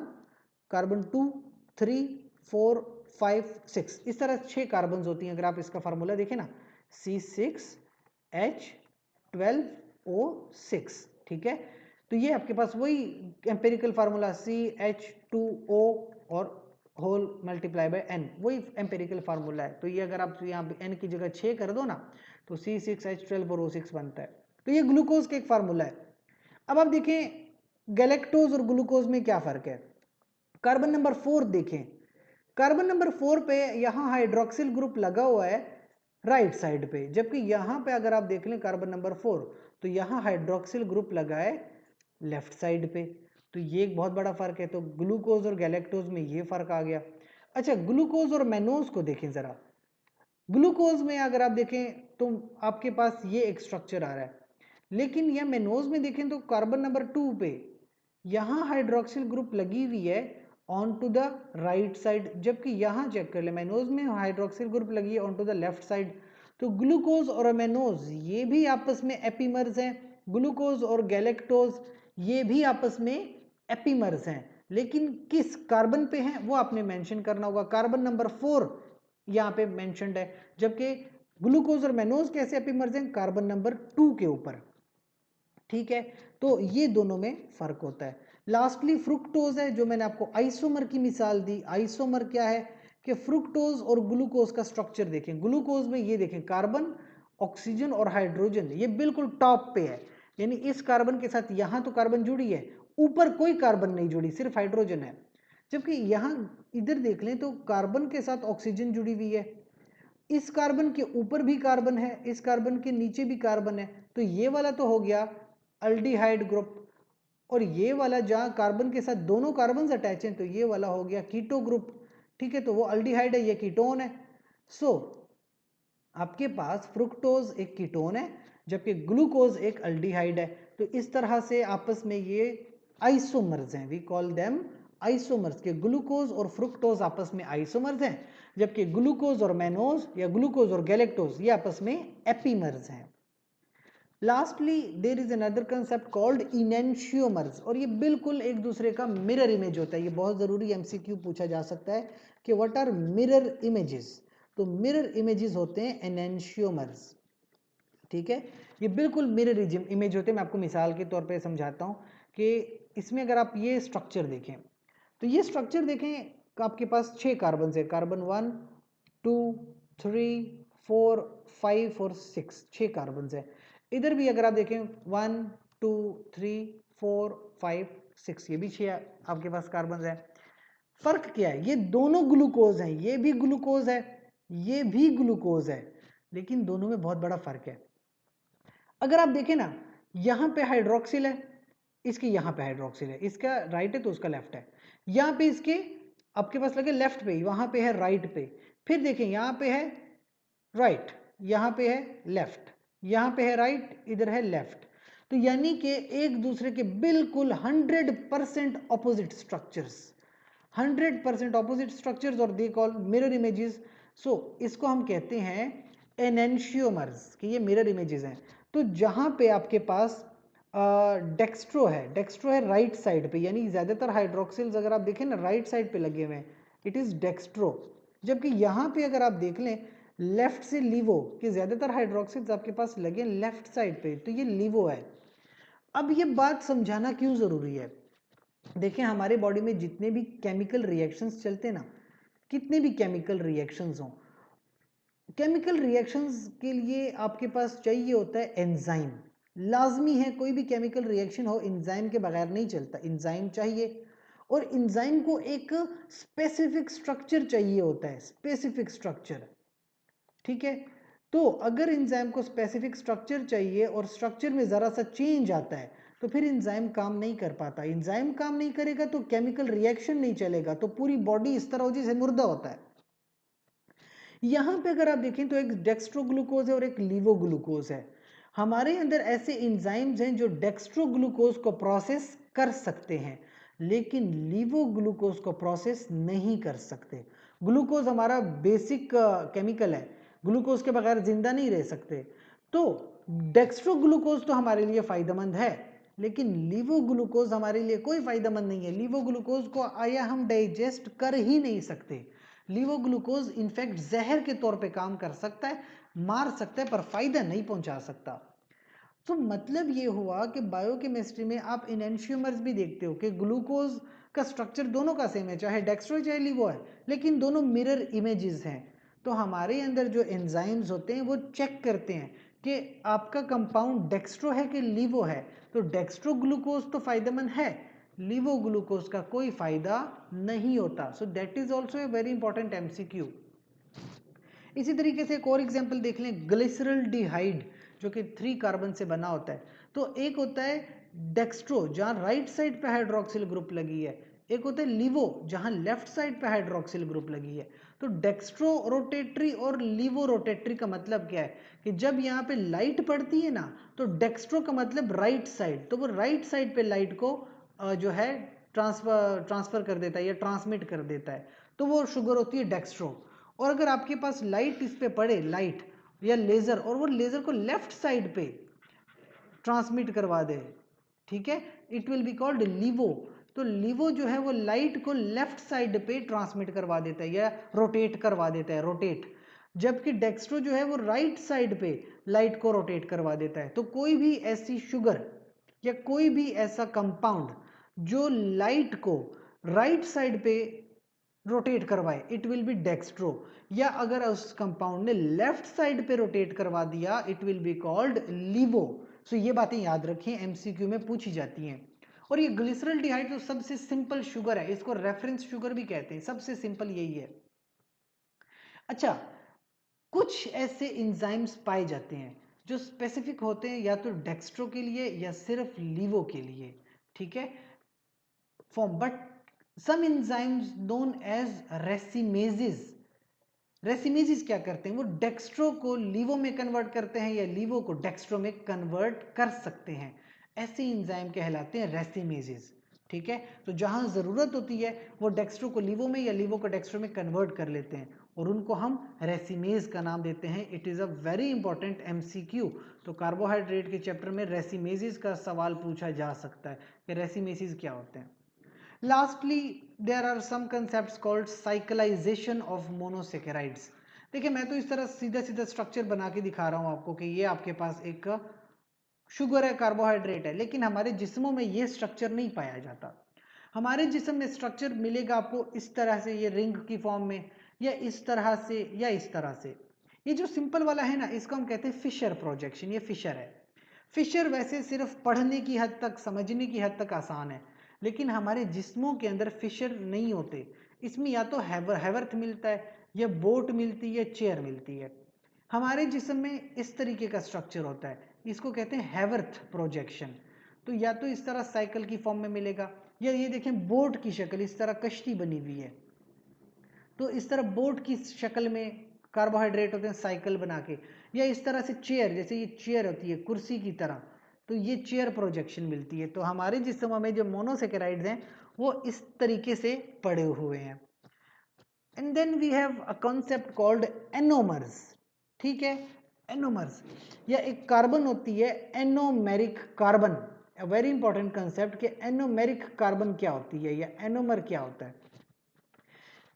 कार्बन 2, 3, 4, 5, 6, इस तरह 6 कार्बन होती हैं। अगर आप इसका फार्मूला देखें ना, C6H12O6, ठीक है। तो ये आपके पास वही एम्पेरिकल फार्मूला CH2O और होल मल्टीप्लाई बाय n, वही एम्पेरिकल फार्मूला है। तो ये अगर आप यहाँ पे n की जगह 6 कर दो ना तो C6H12 और O6 बनता है। तो ये ग्लूकोज का एक फार्मूला है। अब आप देखें गैलेक्टोज और ग्लूकोज में क्या फर्क है। कार्बन नंबर 4 देखें, कार्बन नंबर 4 पे यहाँ हाइड्रोक्सिल ग्रुप लगा हुआ है राइट साइड पे, जबकि यहाँ पे अगर आप देख लें कार्बन नंबर 4 तो यहाँ हाइड्रोक्सिल ग्रुप लगा है लेफ्ट साइड पे। तो ये एक बहुत बड़ा फर्क है। तो ग्लूकोज और गैलेक्टोज में ये फर्क आ गया। अच्छा, ग्लूकोज और मैनोज को देखें जरा। ग्लूकोज में अगर आप देखें तो आपके पास ये एक स्ट्रक्चर आ रहा है, लेकिन यह मैनोज में देखें तो कार्बन नंबर 2 पे यहाँ हाइड्रोक्सिल ग्रुप लगी हुई है on to the right side, जबकि यहाँ चेक कर ले मैनोज में हाइड्रोक्सिल ग्रुप लगी है on to the left side. तो ग्लूकोज और मैनोज ये भी आपस में एपीमर्स हैं, ग्लूकोज और गैलेक्टोज ये भी आपस में एपीमर्स हैं, लेकिन किस कार्बन पे हैं वो आपने मेंशन करना होगा। कार्बन नंबर 4 यहाँ पे मेंशनड है, जबकि ग्लूकोज और मैनोज कैसे एपीमर्स हैं, कार्बन नंबर 2 के ऊपर, ठीक है। तो ये दोनों में फर्क होता है। लास्टली फ्रुक्टोज है, जो मैंने आपको आइसोमर की मिसाल दी। आइसोमर क्या है कि फ्रुक्टोज और ग्लूकोज का स्ट्रक्चर देखें। ग्लूकोज में ये देखें कार्बन, ऑक्सीजन और हाइड्रोजन, ये बिल्कुल टॉप पे है, यानी इस कार्बन के साथ यहां तो कार्बन जुड़ी है, ऊपर कोई कार्बन नहीं जुड़ी, सिर्फ हाइड्रोजन है। जबकि यहां इधर देख लें तो कार्बन के साथ ऑक्सीजन जुड़ी हुई है, इस कार्बन के ऊपर भी कार्बन है, इस कार्बन के नीचे भी कार्बन है, तो ये वाला तो हो गया अल्डिहाइड ग्रुप, और ये वाला जहां कार्बन के साथ दोनों कार्बन अटैच हैं तो ये वाला हो गया कीटो ग्रुप। ठीक है, तो वो अल्डिहाइड है, ये कीटोन है। सो आपके पास फ्रुक्टोज एक कीटोन है जबकि ग्लूकोज एक अल्डिहाइड है। तो इस तरह से आपस में ये आइसोमर्स हैं, वी कॉल देम आइसोमर्स, के ग्लूकोज और फ्रुक्टोज आपस में आइसोमर्स हैं, जबकि ग्लूकोज और मैनोज या ग्लूकोज और गैलेक्टोज ये आपस में एपीमर्स हैं। Lastly there is another concept called enantiomers, और ये बिल्कुल एक दूसरे का मिरर इमेज होता है। ये बहुत जरूरी एमसीक्यू पूछा जा सकता है कि व्हाट आर मिरर इमेजेस, तो मिरर इमेजेस होते हैं एनेंशियोमर्स। ठीक है, ये बिल्कुल मिरर इमेज होते हैं। मैं आपको मिसाल के तौर पे समझाता हूँ कि इसमें अगर आप ये स्ट्रक्चर देखें तो ये स्ट्रक्चर देखें, आपके पास 6 कार्बन है, कार्बन 1 2 3 4 5 और 6, 6 कार्बन है। इधर भी अगर आप देखें 1 2 3 4 5 6, ये भी 6 आपके पास कार्बन है। फर्क क्या है, ये दोनों ग्लूकोज हैं, ये भी ग्लूकोज है, ये भी ग्लूकोज है, लेकिन दोनों में बहुत बड़ा फर्क है। अगर आप देखें ना, यहां पे हाइड्रोक्सिल है, इसके यहां पे हाइड्रोक्सिल है, इसका राइट है तो उसका लेफ्ट है, यहां पे इसके आपके पास लगे लेफ्ट पे, वहां पे है राइट पे, फिर देखें यहां पे है राइट, यहां पे है लेफ्ट, यहां पे है राइट, इधर है लेफ्ट। तो यानी कि एक दूसरे के बिल्कुल 100% ऑपोजिट स्ट्रक्चर्स, 100% ऑपोजिट स्ट्रक्चर्स, और दे कॉल मिरर इमेजेस। सो इसको हम कहते हैं एनेंशियोमर्स, कि ये मिरर इमेजेस हैं। तो जहां पे आपके पास डेक्स्ट्रो है राइट साइड पे, यानी ज्यादातर हाइड्रोक्सिल्स अगर आप देखें ना राइट साइड पे लगे हुए हैं, इट इज डेक्स्ट्रो। जबकि यहाँ पे अगर आप देख लें लेफ्ट से लीवो, कि ज्यादातर हाइड्रोक्सिल्स आपके पास लगे लेफ्ट साइड पे, तो ये लीवो है। अब ये बात समझाना क्यों जरूरी है, देखें हमारे बॉडी में जितने भी केमिकल रिएक्शंस चलते हैं ना, कितने भी केमिकल रिएक्शंस हों, केमिकल रिएक्शंस के लिए आपके पास चाहिए होता है एंजाइम, लाजमी है। कोई भी केमिकल रिएक्शन हो एंजाइम के बगैर नहीं चलता, एंजाइम चाहिए, और एंजाइम को एक स्पेसिफिक स्ट्रक्चर चाहिए होता है, स्पेसिफिक स्ट्रक्चर। ठीक है, तो अगर एंजाइम को स्पेसिफिक स्ट्रक्चर चाहिए और स्ट्रक्चर में जरा सा चेंज आता है तो फिर एंजाइम काम नहीं कर पाता, एंजाइम काम नहीं करेगा तो केमिकल रिएक्शन नहीं चलेगा, तो पूरी बॉडी इस तरह हो जैसे मुर्दा होता है। यहां पे अगर आप देखें तो एक डेक्स्ट्रोग्लूकोज है और एक लीवोग्लूकोज है। हमारे अंदर ऐसे एंजाइम्स हैं जो डेक्स्ट्रोग्लूकोज को प्रोसेस कर सकते हैं लेकिन लीवोग्लूकोज को प्रोसेस नहीं कर सकते। ग्लूकोज हमारा बेसिक केमिकल है, ग्लूकोज के बगैर जिंदा नहीं रह सकते। तो डेक्स्ट्रोग्लूकोज तो हमारे लिए फायदेमंद है लेकिन लीवोग्लूकोज हमारे लिए कोई फायदेमंद नहीं है। लीवोग्लूकोज को आया हम डाइजेस्ट कर ही नहीं सकते। लीवोग्लूकोज इनफैक्ट जहर के तौर पे काम कर सकता है, मार सकता है, पर फायदा नहीं पहुंचा सकता। तो मतलब ये हुआ कि बायोकेमिस्ट्री में आप इनेंशियोमर्स भी देखते हो कि ग्लूकोज का स्ट्रक्चर दोनों का सेम है, चाहे डेक्स्ट्रो चाहे लीवो है, लेकिन दोनों मिरर इमेजेस हैं। तो हमारे अंदर जो एंजाइम्स होते हैं वो चेक करते हैं कि आपका कंपाउंड डेक्स्ट्रो है कि लीवो है, तो डेक्स्ट्रो ग्लूकोज तो फायदेमंद है, लीवो ग्लूकोज का कोई फायदा नहीं होता। सो that is also a very important MCQ. इसी तरीके से एक और एग्जाम्पल देख लें, ग्लिसरल डिहाइड जो कि 3 कार्बन से बना होता है। तो एक होता है डेक्स्ट्रो जहां राइट साइड पे हाइड्रोक्सिल ग्रुप लगी है, एक होता है लीवो जहां लेफ्ट साइड पे हाइड्रोक्सिल ग्रुप लगी है। तो डेक्स्ट्रो रोटेटरी और लीवो रोटेटरी का मतलब क्या है कि जब यहाँ पे लाइट पड़ती है ना तो डेक्स्ट्रो का मतलब राइट साइड, तो वो राइट साइड पे लाइट को जो है ट्रांसफर कर देता है या ट्रांसमिट कर देता है, तो वो शुगर होती है डेक्स्ट्रो। और अगर आपके पास लाइट इस पे पड़े, लाइट या लेजर, और वो लेजर को लेफ्ट साइड पे ट्रांसमिट करवा दे, ठीक है, इट विल बी कॉल्ड लीवो। तो लीवो जो है वो लाइट को लेफ्ट साइड पे ट्रांसमिट करवा देता है या रोटेट करवा देता है, रोटेट। जबकि डेक्स्ट्रो जो है वो राइट साइड पे लाइट को रोटेट करवा देता है। तो कोई भी ऐसी शुगर या कोई भी ऐसा कंपाउंड जो लाइट को राइट साइड पे रोटेट करवाए, इट विल बी डेक्स्ट्रो। या अगर उस कंपाउंड ने लेफ्ट साइड पे रोटेट करवा दिया, इट विल बी कॉल्ड लीवो। सो ये बातें याद रखिए, एमसीक्यू में पूछी जाती हैं। और ये ग्लिसरॉल्डिहाइड तो सबसे सिंपल शुगर है, इसको रेफरेंस शुगर भी कहते हैं, सबसे सिंपल यही है। अच्छा, कुछ ऐसे एंजाइम्स पाए जाते हैं जो स्पेसिफिक होते हैं या तो डेक्स्ट्रो के लिए या सिर्फ लीवो के लिए, ठीक है, form. But some enzymes known as racemases, racemases क्या करते हैं, वो डेक्स्ट्रो को लीवो में कन्वर्ट करते हैं या लीवो को डेक्स्ट्रो में कन्वर्ट कर सकते हैं, ऐसे एंजाइम कहलाते हैं रेसिमेजेस, ठीक है। तो जहां जरूरत होती है वो डेक्स्ट्रो को लीवो में या लीवो को डेक्स्ट्रो में कन्वर्ट कर लेते हैं और उनको हम रेसिमेज का नाम देते हैं। It is a very important MCQ. तो कार्बोहाइड्रेट के चैप्टर में रेसिमेजेस का सवाल पूछा जा सकता है कि रेसिमेजेस क्या होते हैं। Lastly, there are some concepts called cyclization of monosaccharides. देखिए, मैं तो इस तरह सीधा सीधा स्ट्रक्चर बना के दिखा रहा हूं आपको कि ये आपके पास एक शुगर है, कार्बोहाइड्रेट है, लेकिन हमारे जिस्मों में ये स्ट्रक्चर नहीं पाया जाता। हमारे जिस्म में स्ट्रक्चर मिलेगा आपको इस तरह से, ये रिंग की फॉर्म में, या इस तरह से, या इस तरह से। ये जो सिंपल वाला है ना, इसको हम कहते हैं फिशर प्रोजेक्शन, ये फिशर है। फिशर वैसे सिर्फ पढ़ने की हद तक, समझने की हद तक आसान है, लेकिन हमारे जिस्मों के अंदर फिशर नहीं होते। इसमें या तो हैवर्थ मिलता है, या बोट मिलती है, चेयर मिलती है। हमारे जिस्म में इस तरीके का स्ट्रक्चर होता है, इसको कहते हैं हैवर्थ प्रोजेक्शन। तो या तो इस तरह साइकिल की फॉर्म में मिलेगा, या ये देखें बोट की शक्ल, इस तरह कश्ती बनी हुई है, तो इस तरह बोट की शक्ल में कार्बोहाइड्रेट होते हैं साइकिल बना के, या इस तरह से चेयर, जैसे ये चेयर होती है कुर्सी की तरह, तो ये चेयर प्रोजेक्शन मिलती है। तो हमारे जिस्म में जो मोनोसेकेराइड्स हैं वो इस तरीके से पड़े हुए हैं। And then we have a concept called anomers, ठीक है। एनोमर्स या एक कार्बन होती है anomeric carbon, very important concept कि एनोमेरिक कार्बन क्या होती है या एनोमर क्या होता है।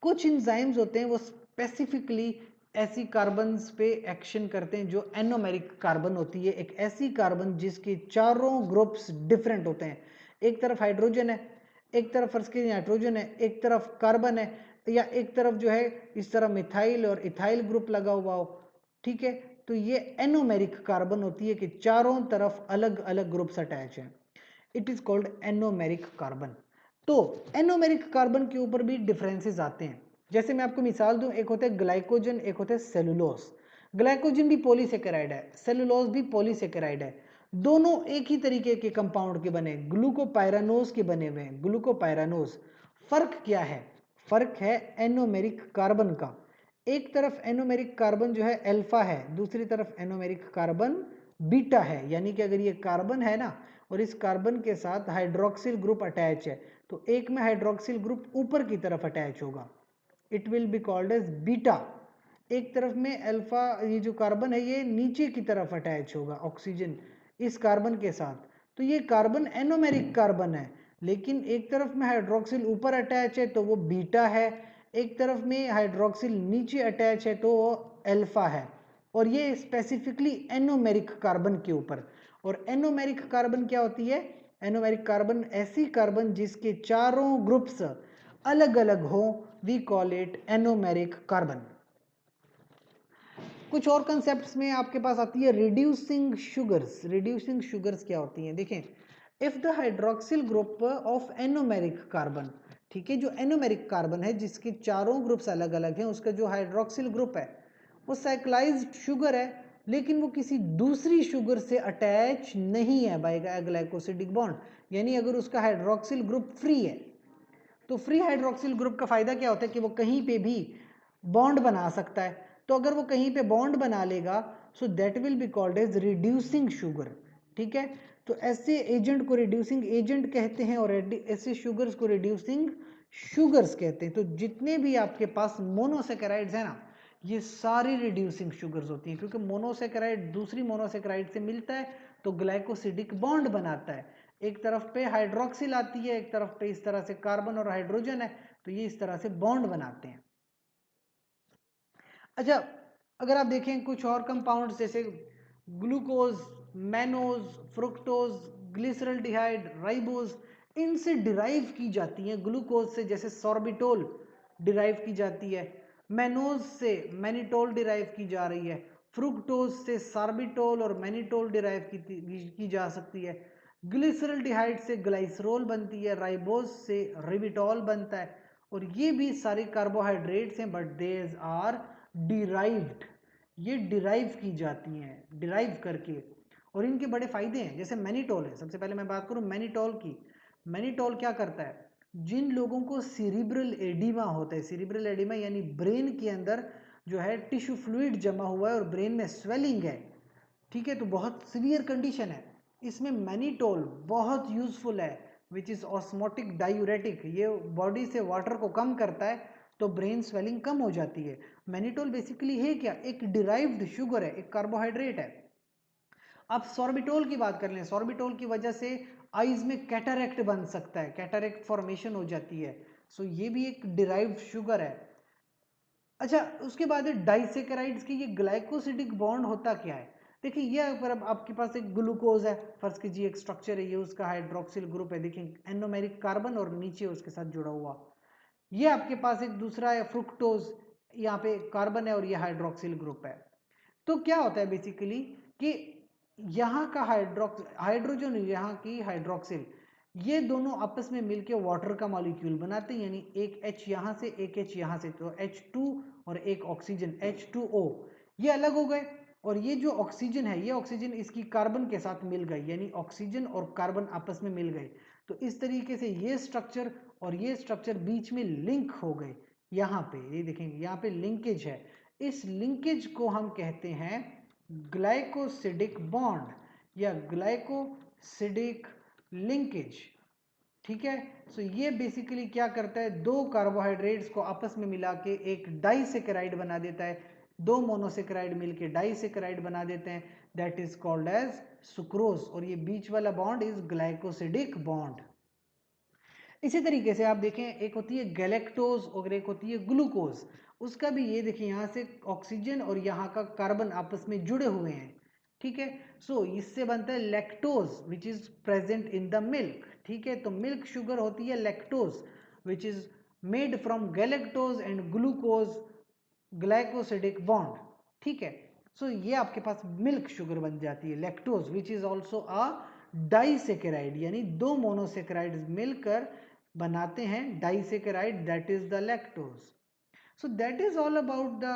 कुछ एंजाइम्स होते हैं वो स्पेसिफिकली ऐसी कार्बन्स पे एक्शन करते हैं जो एनोमेरिक कार्बन होती है, एक ऐसी कार्बन जिसके चारों ग्रुप्स डिफरेंट होते हैं। एक तरफ हाइड्रोजन है, एक तरफ फर्स्ट के नाइट्रोजन है, एक तरफ कार्बन है, या एक तरफ जो है इस तरह मिथाइल और इथाइल ग्रुप लगा हुआ हो, ठीक है। तो ये एनोमेरिक कार्बन होती है कि चारों तरफ अलग अलग ग्रुप्स अटैच हैं। It is called anomeric carbon. तो एनोमेरिक कार्बन के ऊपर भी डिफरेंसेस आते हैं। जैसे मैं आपको मिसाल दूं, एक होता है ग्लाइकोजन, एक होता है सेलुलोज। ग्लाइकोजन भी पॉलीसेकेराइड है, सेलुलोज भी पॉलीसेकेराइड है, दोनों एक ही तरीके के कंपाउंड के बने, ग्लूकोपाइरानोज के बने हुए हैं, ग्लूकोपाइरानोज। फर्क क्या है? फर्क है एनोमेरिक कार्बन का। एक तरफ एनोमेरिक कार्बन जो है अल्फा है, दूसरी तरफ एनोमेरिक कार्बन बीटा है। यानी कि अगर ये कार्बन है ना और इस कार्बन के साथ हाइड्रोक्सिल ग्रुप अटैच है, तो एक में हाइड्रोक्सिल ग्रुप ऊपर की तरफ अटैच होगा, it will be called as beta. एक तरफ में अल्फा, ये जो कार्बन है ये नीचे की तरफ अटैच होगा ऑक्सीजन इस कार्बन के साथ, तो ये कार्बन एनोमेरिक कार्बन है। लेकिन एक तरफ में हाइड्रोक्सिल ऊपर अटैच है तो वो बीटा है, एक तरफ में हाइड्रोक्सिल नीचे अटैच है तो वो अल्फा है। और ये स्पेसिफिकली एनोमेरिक कार्बन के ऊपर। और एनोमेरिक कार्बन क्या होती है? एनोमेरिक कार्बन ऐसी कार्बन जिसके चारों ग्रुप्स अलग अलग हो, we call it anomeric carbon. कुछ और कंसेप्ट्स में आपके पास आती है रिड्यूसिंग शुगर्स। रिड्यूसिंग शुगर्स क्या होती हैं? देखें, if the hydroxyl group of anomeric carbon, ठीक है, जो एनोमेरिक कार्बन है जिसके चारों ग्रुप्स अलग अलग हैं, उसका जो हाइड्रोक्सिल ग्रुप है वो साइक्लाइज्ड शुगर है, लेकिन वो किसी दूसरी शुगर से अटैच नहीं है बाय ग्लाइकोसिडिक बॉन्ड। यानी अगर उसका हाइड्रोक्सिल ग्रुप फ्री है, तो फ्री हाइड्रोक्सिल ग्रुप का फायदा क्या होता है कि वो कहीं पे भी बॉन्ड बना सकता है। तो अगर वो कहीं पे बॉन्ड बना लेगा, so that will be called as reducing sugar, ठीक है। तो ऐसे एजेंट को रिड्यूसिंग एजेंट कहते हैं और ऐसे शुगर्स को रिड्यूसिंग शुगर्स कहते हैं। तो जितने भी आपके पास मोनोसेकेराइड्स हैं ना, ये सारी रिड्यूसिंग शुगर्स होती हैं, क्योंकि मोनोसेकेराइड दूसरी मोनोसेकेराइड से मिलता है तो ग्लाइकोसिडिक बॉन्ड बनाता है। एक तरफ पे हाइड्रोक्सिल आती है, एक तरफ पे इस तरह से कार्बन और हाइड्रोजन है, तो ये इस तरह से बॉन्ड बनाते हैं। अच्छा, अगर आप देखें कुछ और कंपाउंड्स जैसे glucose, mannose, fructose, glyceraldehyde, ribose, इनसे डिराइव की जाती हैं ग्लूकोज से, जैसे सॉर्बिटोल, डिराइव की जाती है, मैनोज से मैनिटोल डिराइव की जा रही है, फ्रुक्टोज से सार्बिटोल और मैनिटोल डिराइव की जा सकती है, ग्लिसरल्डिहाइड से ग्लाइसरोल बनती है, राइबोज से रिबिटॉल बनता है, और ये भी सारे कार्बोहाइड्रेट्स हैं बट देज आर डिराइव्ड, ये डिराइव की जाती हैं, डिराइव करके। और इनके बड़े फायदे हैं, जैसे मैनिटोल है, सबसे पहले मैं बात करूं मैनिटोल की। मैनिटोल क्या करता है, जिन लोगों को सीरिब्रल एडिमा होता है, सीरिब्रल एडिमा यानी ब्रेन के अंदर जो है टिश्यू फ्लूइड जमा हुआ है और ब्रेन में स्वेलिंग है, ठीक है, तो बहुत सीवियर कंडीशन है, इसमें मैनिटोल बहुत यूजफुल है, विच इज ऑस्मोटिक डायूरेटिक, ये बॉडी से वाटर को कम करता है तो ब्रेन स्वेलिंग कम हो जाती है। मैनिटोल बेसिकली है क्या, एक डिराइव्ड शुगर है, एक कार्बोहाइड्रेट है। अब सॉर्बिटोल की बात कर लें, सॉर्बिटोल की वजह से आईज में कैटरैक्ट बन सकता है, कैटरैक्ट फॉर्मेशन हो जाती है, सो ये भी एक डिराइव्ड शुगर है। अच्छा, उसके बाद डाइसेकेराइड्स की ये ग्लाइकोसिडिक बॉन्ड होता क्या है, देखिए ये अगर अब आपके पास एक ग्लूकोज है, फर्स्ट कीजिए एक स्ट्रक्चर है, ये उसका हाइड्रोक्सिल ग्रुप है, देखिए एनोमेरिक कार्बन और नीचे उसके साथ जुड़ा हुआ, ये आपके पास एक दूसरा है फ्रुक्टोज, यहाँ पे कार्बन है और ये हाइड्रोक्सिल ग्रुप है। तो क्या होता है बेसिकली कि यहाँ का हाइड्रोजन, यहाँ की हाइड्रोक्सिल, ये दोनों आपस में मिलकर वाटर का मॉलिक्यूल बनाते हैं, यानी एक H यहाँ से एक H यहाँ से, तो H2 और एक ऑक्सीजन H2O, ये अलग हो गए, और ये जो ऑक्सीजन है, ये ऑक्सीजन इसकी कार्बन के साथ मिल गई, यानी ऑक्सीजन और कार्बन आपस में मिल गए, तो इस तरीके से ये स्ट्रक्चर और ये स्ट्रक्चर बीच में लिंक हो गए, यहाँ पे ये देखेंगे यहाँ पे लिंकेज है, इस लिंकेज को हम कहते हैं ग्लाइकोसिडिक बॉन्ड या ग्लाइकोसिडिक लिंकेज, ठीक है। सो ये बेसिकली क्या करता है, दो कार्बोहाइड्रेट्स को आपस में मिला के एक डाइसेकेराइड बना देता है, दो मोनोसेकेराइड मिलके डाइसेकेराइड बना देते हैं, that is called as sucrose, और ये बीच वाला बॉन्ड इज ग्लाइकोसिडिक बॉन्ड। इसी तरीके से आप देखें, एक होती है गैलेक्टोज और एक होती है ग्लूकोज, उसका भी ये देखिए यहाँ से ऑक्सीजन और यहाँ का कार्बन आपस में जुड़े हुए हैं, ठीक है। सो इससे बनता है lactose which is present in the milk, ठीक है, तो मिल्क शुगर होती है lactose which is made from galactose and glucose glycosidic bond, ठीक है। सो ये आपके पास मिल्क शुगर बन जाती है lactose which is also a disaccharide, यानी दो मोनोसेकेराइड्स मिलकर बनाते हैं disaccharide, that is the lactose. So that is all about the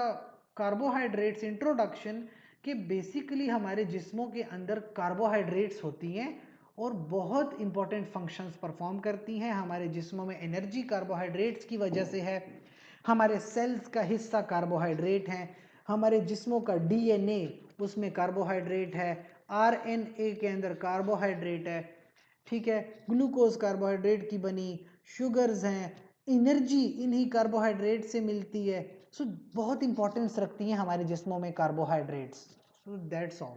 carbohydrates introduction, कि बेसिकली हमारे जिस्मों के अंदर कार्बोहाइड्रेट्स होती हैं और बहुत इंपॉर्टेंट फंक्शंस परफॉर्म करती हैं हमारे जिस्मों में, एनर्जी कार्बोहाइड्रेट्स की वजह से है, हमारे सेल्स का हिस्सा कार्बोहाइड्रेट हैं, हमारे जिस्मों का डीएनए उसमें कार्बोहाइड्रेट है, आरएनए के अंदर कार्बोहाइड्रेट है, ठीक है, ग्लूकोज कार्बोहाइड्रेट की बनी, शुगर्स हैं, एनर्जी इन्हीं कार्बोहाइड्रेट से मिलती है, सो बहुत इंपॉर्टेंस रखती हैं हमारे जिस्मों में कार्बोहाइड्रेट्स। So that's all.